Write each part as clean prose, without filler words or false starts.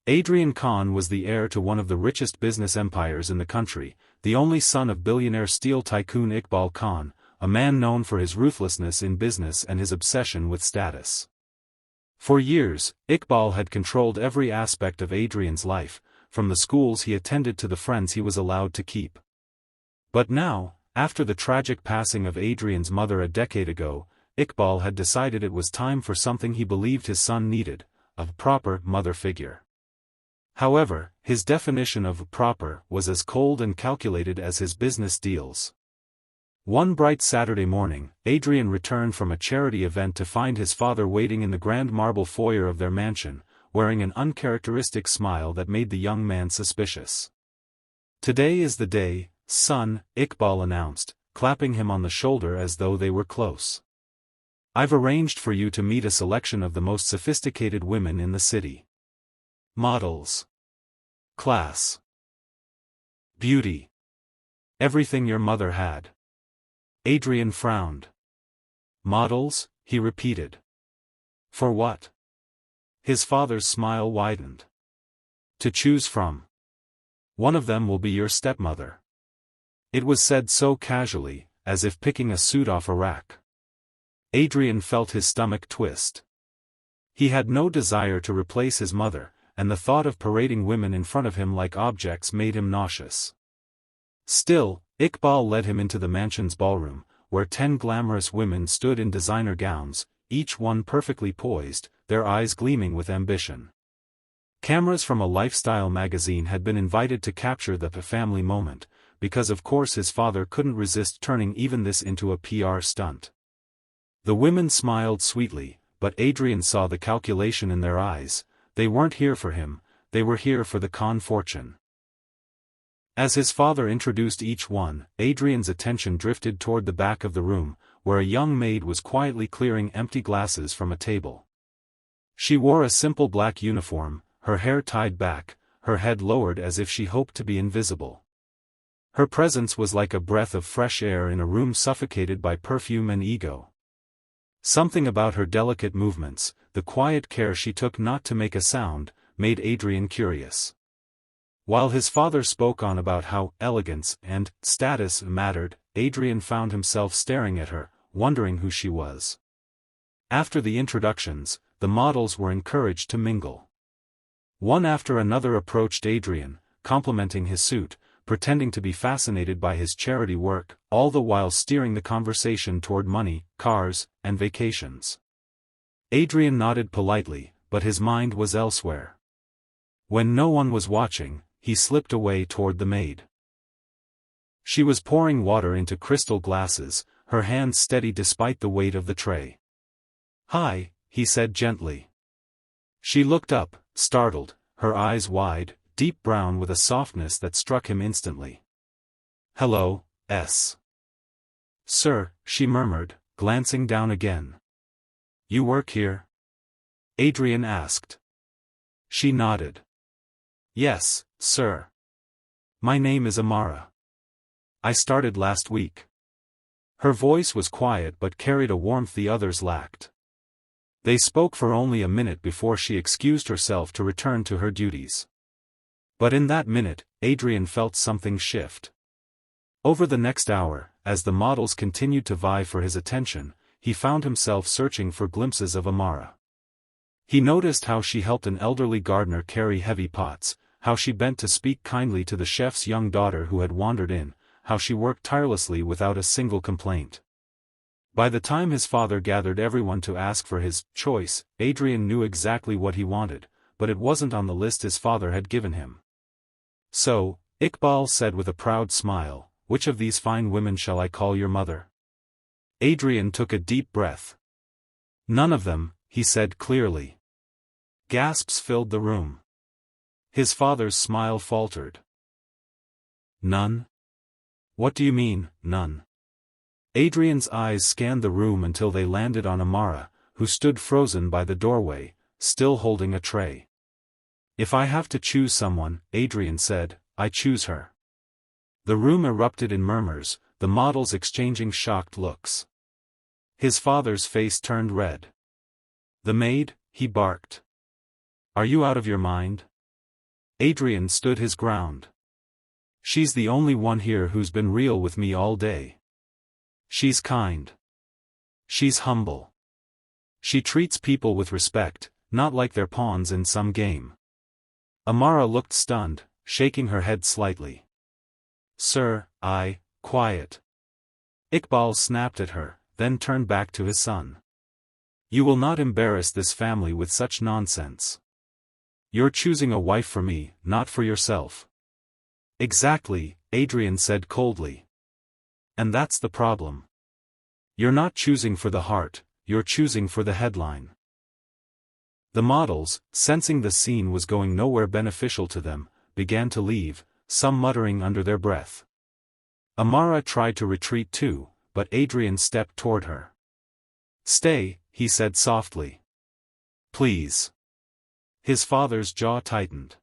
Adrian Khan was the heir to one of the richest business empires in the country, the only son of billionaire steel tycoon Iqbal Khan, a man known for his ruthlessness in business and his obsession with status. For years, Iqbal had controlled every aspect of Adrian's life, from the schools he attended to the friends he was allowed to keep. But now, after the tragic passing of Adrian's mother a decade ago, Iqbal had decided it was time for something he believed his son needed, a proper mother figure. However, his definition of proper was as cold and calculated as his business deals. One bright Saturday morning, Adrian returned from a charity event to find his father waiting in the grand marble foyer of their mansion, wearing an uncharacteristic smile that made the young man suspicious. "Today is the day, son," Iqbal announced, clapping him on the shoulder as though they were close. "I've arranged for you to meet a selection of the most sophisticated women in the city. Models. Class. Beauty. Everything your mother had." Adrian frowned. "Models?" he repeated. "For what?" His father's smile widened. "To choose from. One of them will be your stepmother." It was said so casually, as if picking a suit off a rack. Adrian felt his stomach twist. He had no desire to replace his mother, and the thought of parading women in front of him like objects made him nauseous. Still, Iqbal led him into the mansion's ballroom, where 10 glamorous women stood in designer gowns, each one perfectly poised, their eyes gleaming with ambition. Cameras from a lifestyle magazine had been invited to capture the family moment, because of course his father couldn't resist turning even this into a PR stunt. The women smiled sweetly, but Adrian saw the calculation in their eyes. They weren't here for him, they were here for the Khan fortune. As his father introduced each one, Adrian's attention drifted toward the back of the room, where a young maid was quietly clearing empty glasses from a table. She wore a simple black uniform, her hair tied back, her head lowered as if she hoped to be invisible. Her presence was like a breath of fresh air in a room suffocated by perfume and ego. Something about her delicate movements, the quiet care she took not to make a sound, made Adrian curious. While his father spoke on about how elegance and status mattered, Adrian found himself staring at her, wondering who she was. After the introductions, the models were encouraged to mingle. One after another approached Adrian, complimenting his suit, pretending to be fascinated by his charity work, all the while steering the conversation toward money, cars, and vacations. Adrian nodded politely, but his mind was elsewhere. When no one was watching, he slipped away toward the maid. She was pouring water into crystal glasses, her hands steady despite the weight of the tray. "Hi," he said gently. She looked up, startled, her eyes wide, deep brown with a softness that struck him instantly. "Hello, S. Sir," she murmured, glancing down again. "You work here?" Adrian asked. She nodded. "Yes, sir. My name is Amara. I started last week." Her voice was quiet but carried a warmth the others lacked. They spoke for only a minute before she excused herself to return to her duties. But in that minute, Adrian felt something shift. Over the next hour, as the models continued to vie for his attention, he found himself searching for glimpses of Amara. He noticed how she helped an elderly gardener carry heavy pots, how she bent to speak kindly to the chef's young daughter who had wandered in, how she worked tirelessly without a single complaint. By the time his father gathered everyone to ask for his choice, Adrian knew exactly what he wanted, but it wasn't on the list his father had given him. "So," Iqbal said with a proud smile, "which of these fine women shall I call your mother?" Adrian took a deep breath. "None of them," he said clearly. Gasps filled the room. His father's smile faltered. "None? What do you mean, none?" Adrian's eyes scanned the room until they landed on Amara, who stood frozen by the doorway, still holding a tray. "If I have to choose someone," Adrian said, "I choose her." The room erupted in murmurs, the models exchanging shocked looks. His father's face turned red. "The maid," he barked. "Are you out of your mind? Adrian stood his ground. She's the only one here who's been real with me all day. She's kind. She's humble. She treats people with respect, not like they're pawns in some game. Amara looked stunned, shaking her head slightly. Sir, quiet. Iqbal snapped at her, then turned back to his son. You will not embarrass this family with such nonsense. You're choosing a wife for me, not for yourself. Exactly, Adrian said coldly. And that's the problem. You're not choosing for the heart, you're choosing for the headline. The models, sensing the scene was going nowhere beneficial to them, began to leave, some muttering under their breath. Amara tried to retreat too, but Adrian stepped toward her. Stay, he said softly. Please. His father's jaw tightened.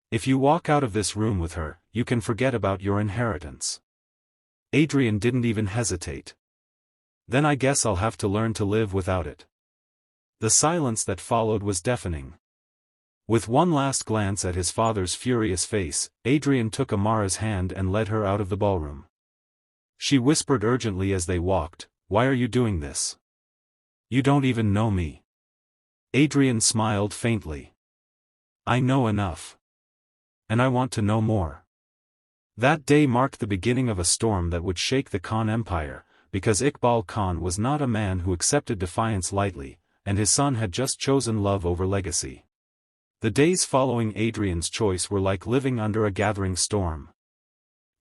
If you walk out of this room with her, you can forget about your inheritance. Adrian didn't even hesitate. Then I guess I'll have to learn to live without it. The silence that followed was deafening. With one last glance at his father's furious face, Adrian took Amara's hand and led her out of the ballroom. She whispered urgently as they walked, "Why are you doing this? You don't even know me." Adrian smiled faintly. "I know enough. And I want to know more." That day marked the beginning of a storm that would shake the Khan Empire, because Iqbal Khan was not a man who accepted defiance lightly, and his son had just chosen love over legacy. The days following Adrian's choice were like living under a gathering storm.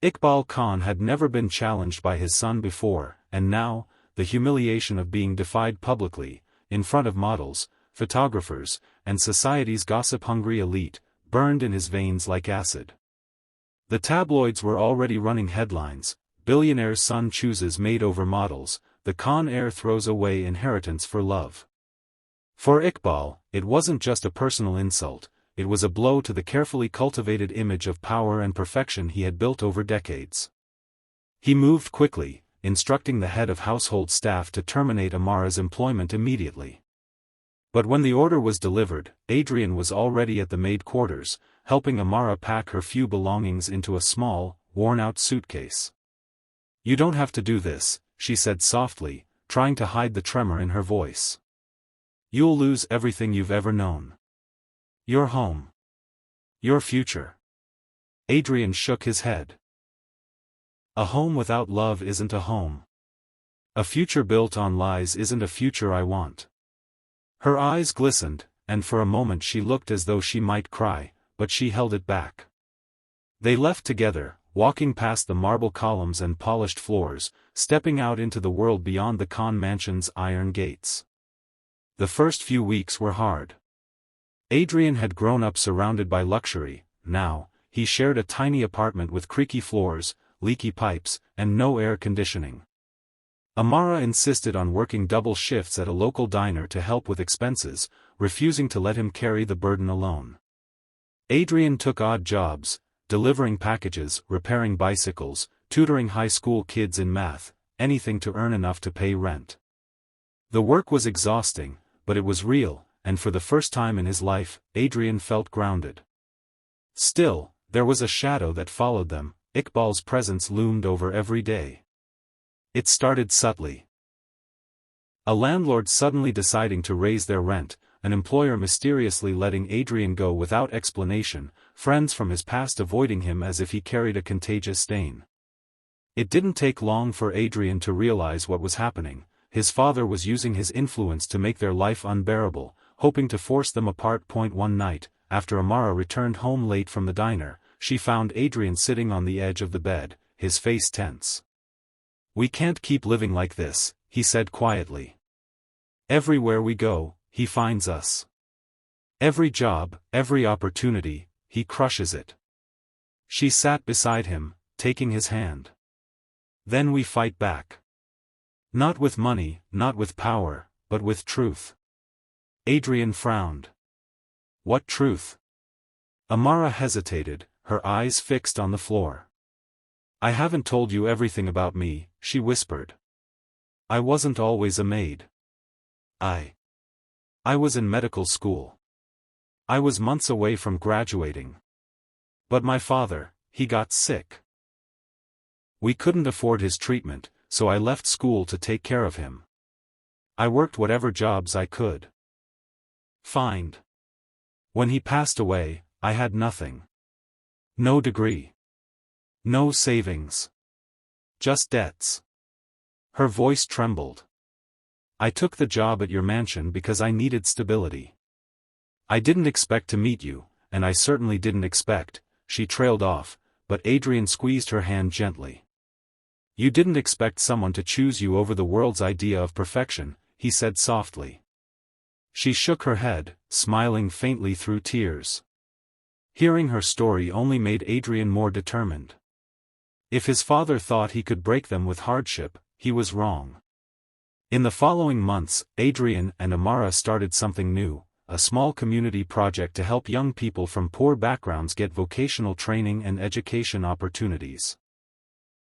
Iqbal Khan had never been challenged by his son before, and now, the humiliation of being defied publicly, in front of models, photographers, and society's gossip-hungry elite, burned in his veins like acid. The tabloids were already running headlines: billionaire's son chooses maid over models, the Khan heir throws away inheritance for love. For Iqbal, it wasn't just a personal insult, it was a blow to the carefully cultivated image of power and perfection he had built over decades. He moved quickly, instructing the head of household staff to terminate Amara's employment immediately. But when the order was delivered, Adrian was already at the maid quarters, helping Amara pack her few belongings into a small, worn-out suitcase. "You don't have to do this," she said softly, trying to hide the tremor in her voice. "You'll lose everything you've ever known. Your home. Your future." Adrian shook his head. "A home without love isn't a home. A future built on lies isn't a future I want." Her eyes glistened, and for a moment she looked as though she might cry, but she held it back. They left together, walking past the marble columns and polished floors, stepping out into the world beyond the Khan mansion's iron gates. The first few weeks were hard. Adrian had grown up surrounded by luxury. Now, he shared a tiny apartment with creaky floors, leaky pipes, and no air conditioning. Amara insisted on working double shifts at a local diner to help with expenses, refusing to let him carry the burden alone. Adrian took odd jobs, delivering packages, repairing bicycles, tutoring high school kids in math, anything to earn enough to pay rent. The work was exhausting, but it was real, and for the first time in his life, Adrian felt grounded. Still, there was a shadow that followed them. Iqbal's presence loomed over every day. It started subtly. A landlord suddenly deciding to raise their rent, an employer mysteriously letting Adrian go without explanation, friends from his past avoiding him as if he carried a contagious stain. It didn't take long for Adrian to realize what was happening. His father was using his influence to make their life unbearable, hoping to force them apart. One night, after Amara returned home late from the diner, she found Adrian sitting on the edge of the bed, his face tense. "We can't keep living like this," he said quietly. "Everywhere we go, he finds us. Every job, every opportunity, he crushes it." She sat beside him, taking his hand. "Then we fight back. Not with money, not with power, but with truth." Adrian frowned. "What truth?" Amara hesitated, her eyes fixed on the floor. "I haven't told you everything about me," she whispered. "I wasn't always a maid. I was in medical school. I was months away from graduating. But my father, he got sick. We couldn't afford his treatment, so I left school to take care of him. I worked whatever jobs I could find. When he passed away, I had nothing. No degree. No savings. Just debts. Her voice trembled. I took the job at your mansion because I needed stability. I didn't expect to meet you, and I certainly didn't expect, she trailed off, but Adrian squeezed her hand gently. You didn't expect someone to choose you over the world's idea of perfection, he said softly. She shook her head, smiling faintly through tears. Hearing her story only made Adrian more determined. If his father thought he could break them with hardship, he was wrong. In the following months, Adrian and Amara started something new, a small community project to help young people from poor backgrounds get vocational training and education opportunities.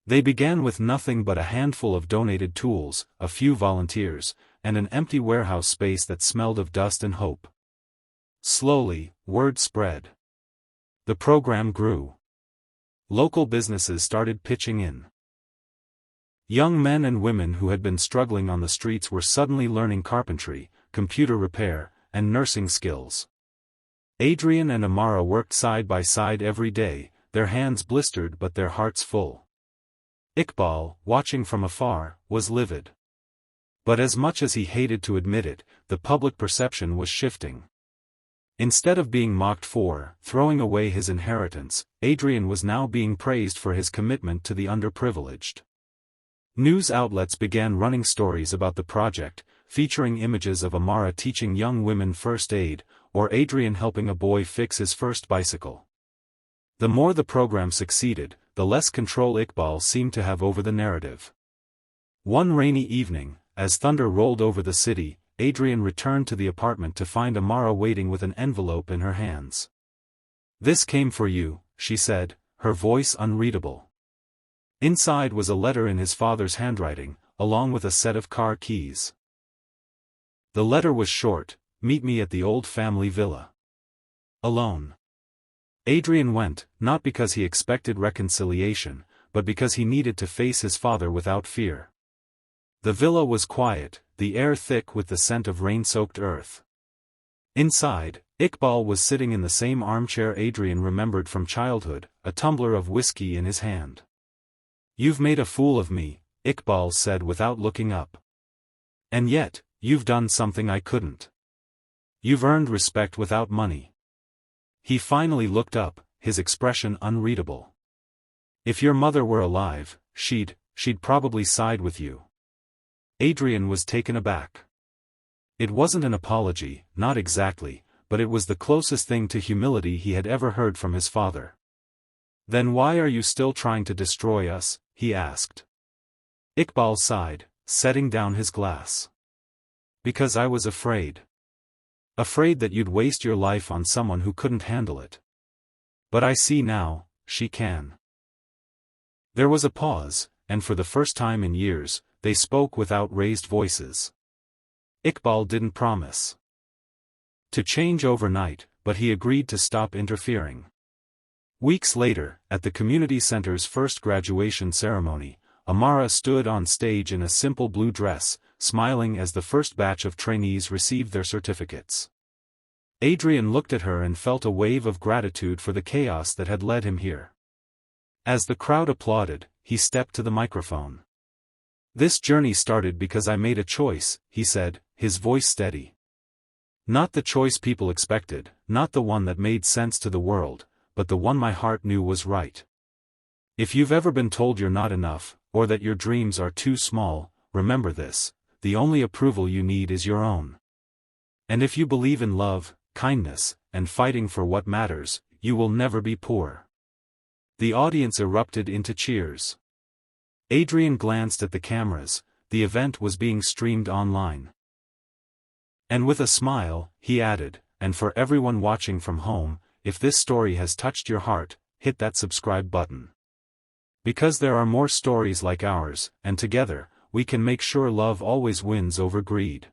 They began with nothing but a handful of donated tools, a few volunteers, and an empty warehouse space that smelled of dust and hope. Slowly, word spread. The program grew. Local businesses started pitching in. Young men and women who had been struggling on the streets were suddenly learning carpentry, computer repair, and nursing skills. Adrian and Amara worked side by side every day, their hands blistered but their hearts full. Iqbal, watching from afar, was livid. But as much as he hated to admit it, the public perception was shifting. Instead of being mocked for throwing away his inheritance, Adrian was now being praised for his commitment to the underprivileged. News outlets began running stories about the project, featuring images of Amara teaching young women first aid, or Adrian helping a boy fix his first bicycle. The more the program succeeded, the less control Iqbal seemed to have over the narrative. One rainy evening, as thunder rolled over the city, Adrian returned to the apartment to find Amara waiting with an envelope in her hands. "This came for you," she said, her voice unreadable. Inside was a letter in his father's handwriting, along with a set of car keys. The letter was short: "Meet me at the old family villa. Alone." Adrian went, not because he expected reconciliation, but because he needed to face his father without fear. The villa was quiet, the air thick with the scent of rain-soaked earth. Inside, Iqbal was sitting in the same armchair Adrian remembered from childhood, a tumbler of whiskey in his hand. "You've made a fool of me," Iqbal said without looking up. "And yet, you've done something I couldn't. You've earned respect without money." He finally looked up, his expression unreadable. "If your mother were alive, she'd probably side with you." Adrian was taken aback. It wasn't an apology, not exactly, but it was the closest thing to humility he had ever heard from his father. "Then why are you still trying to destroy us?" he asked. Iqbal sighed, setting down his glass. "Because I was afraid. Afraid that you'd waste your life on someone who couldn't handle it. But I see now, she can." There was a pause, and for the first time in years, they spoke without raised voices. Iqbal didn't promise to change overnight, but he agreed to stop interfering. Weeks later, at the community center's first graduation ceremony, Amara stood on stage in a simple blue dress, smiling as the first batch of trainees received their certificates. Adrian looked at her and felt a wave of gratitude for the chaos that had led him here. As the crowd applauded, he stepped to the microphone. "This journey started because I made a choice," he said, his voice steady. "Not the choice people expected, not the one that made sense to the world, but the one my heart knew was right. If you've ever been told you're not enough, or that your dreams are too small, remember this: the only approval you need is your own. And if you believe in love, kindness, and fighting for what matters, you will never be poor." The audience erupted into cheers. Adrian glanced at the cameras. The event was being streamed online. And with a smile, he added, "And for everyone watching from home, if this story has touched your heart, hit that subscribe button. Because there are more stories like ours, and together, we can make sure love always wins over greed."